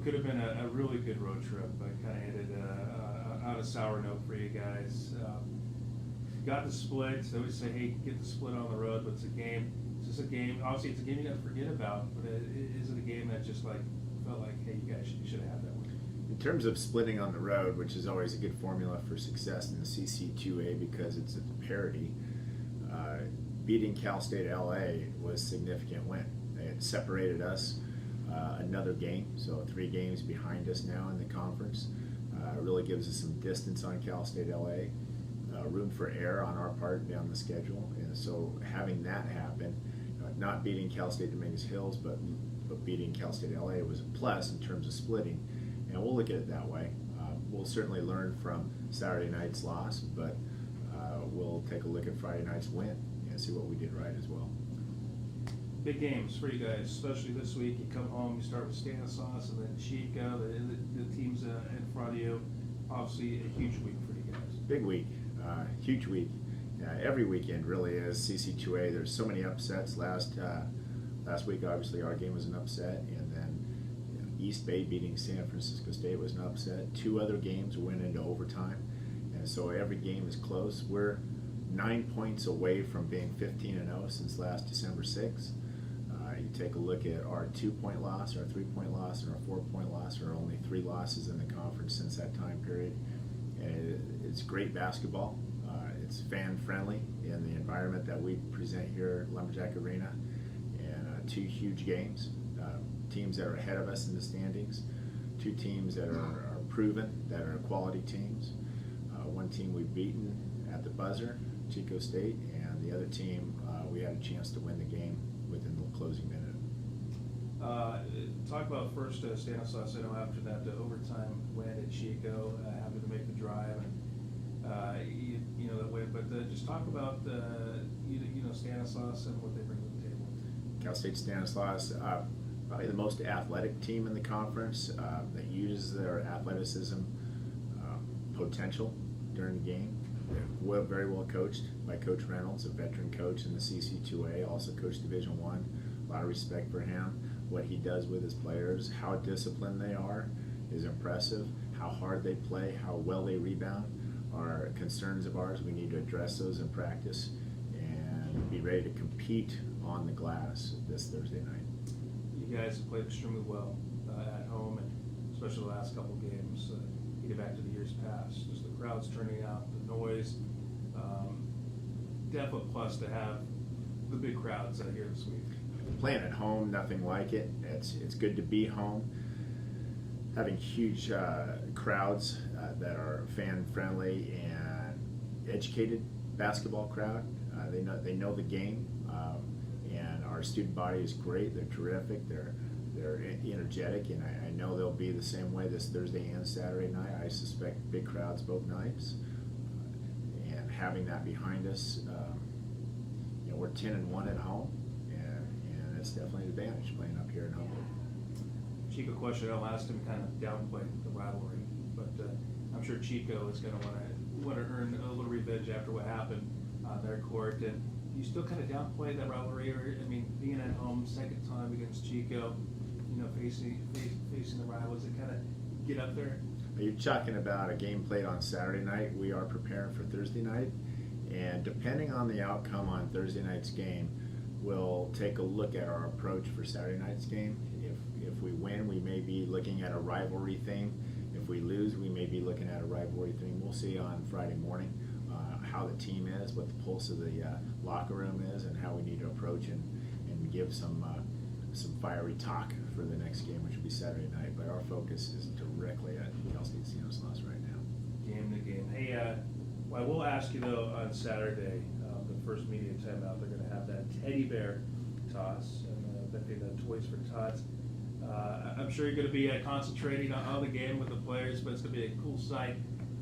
what could have been a really good road trip, but kind of ended on a sour note for you guys. Got the split. So I would say, hey, get the split on the road, but it's a game. It's just a game. Obviously, it's a game you got to forget about, but is it a game that just like felt like, hey, you should have had that one? In terms of splitting on the road, which is always a good formula for success in the CC2A because it's a parity, beating Cal State LA was a significant win. It separated us another game, so 3 games behind us now in the conference. Really gives us some distance on Cal State LA, room for error on our part down the schedule, and so having that happen, not beating Cal State Dominguez Hills, but beating Cal State LA was a plus in terms of splitting, and we'll look at it that way. We'll certainly learn from Saturday night's loss, but we'll take a look at Friday night's win and see what we did right as well. Big games for you guys, especially this week. You come home, you start with Stanislaus and then Chico, the teams in front of you. Obviously, a huge week for you guys. Big week, huge week. Every weekend really is CC2A. There's so many upsets. Last week, obviously, our game was an upset, and then East Bay beating San Francisco State was an upset. 2 other games went into overtime, and so every game is close. We're 9 points away from being 15-0 since last December 6th. You take a look at our 2-point loss, our 3-point loss, and our 4-point loss are only 3 losses in the conference since that time period. And it's great basketball. It's fan-friendly in the environment that we present here at Lumberjack Arena. And 2 huge games, teams that are ahead of us in the standings, 2 teams that are proven, that are quality teams. One team we've beaten at the buzzer, Chico State, and the other team we had a chance to win the game within the closing minute. Talk about first Stanislaus. I know after that overtime win at Chico, having to make the drive, and you know that win. But just talk about you know Stanislaus and what they bring to the table. Cal State Stanislaus, probably the most athletic team in the conference that uses their athleticism potential during the game. They're very well coached by Coach Reynolds, a veteran coach in the CC2A, also coached Division I. A lot of respect for him. What he does with his players, how disciplined they are is impressive. How hard they play, how well they rebound are concerns of ours. We need to address those in practice and be ready to compete on the glass this Thursday night. You guys have played extremely well at home, and especially the last couple games. You get back to the years past, just the crowds turning out, the noise. Definitely a plus to have the big crowds here this week. Playing at home, nothing like it. It's good to be home. Having huge crowds that are fan friendly and educated basketball crowd. They know the game, and our student body is great. They're terrific. They're energetic, and I know they'll be the same way this Thursday and Saturday night. I suspect big crowds both nights. And having that behind us, we're 10-1 at home, and it's definitely an advantage playing up here in Humboldt. Chico question, I'll ask him kind of downplay the rivalry, but I'm sure Chico is going to want to earn a little revenge after what happened on their court. And you still kind of downplay that rivalry, or I mean, being at home second time against Chico, facing the rivals, it kind of get up there. You're talking about a game played on Saturday night. We are preparing for Thursday night, and depending on the outcome on Thursday night's game, we'll take a look at our approach for Saturday night's game. If we win, we may be looking at a rivalry theme. If we lose, we may be looking at a rivalry theme. We'll see on Friday morning how the team is, what the pulse of the locker room is, and how we need to approach and give some fiery talk for the next game, which will be Saturday night. But our focus is directly at Cal State Stanislaus right now. Game to game. Hey, I will ask you though on Saturday, the first media timeout, they're going to have that teddy bear toss, and that be the Toys for Tots. I'm sure you're going to be concentrating on the game with the players, but it's going to be a cool sight,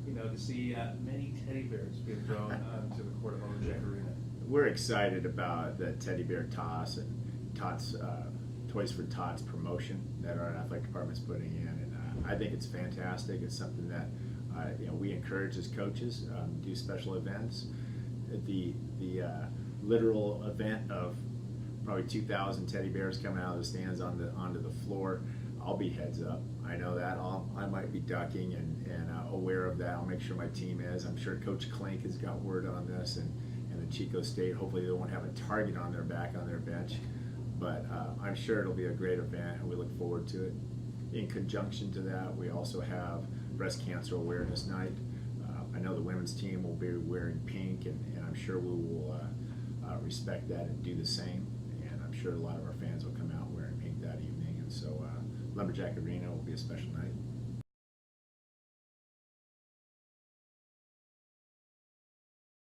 to see many teddy bears being thrown onto the court of Lumberjack Arena. We're excited about the teddy bear toss and Tots, Toys for Tots promotion that our athletic department's putting in, and I think it's fantastic. It's something that we encourage as coaches, do special events. The literal event of probably 2,000 teddy bears coming out of the stands onto the floor. I'll be heads up. I know that I might be ducking and aware of that. I'll make sure my team is. I'm sure Coach Klink has got word on this, and the Chico State, hopefully they won't have a target on their back on their bench. But I'm sure it'll be a great event, and we look forward to it. In conjunction to that, we also have Breast Cancer Awareness Night. I know the women's team will be wearing pink, and I'm sure we will respect that and do the same. And I'm sure a lot of our fans will come out wearing pink that evening. And so Lumberjack Arena will be a special night.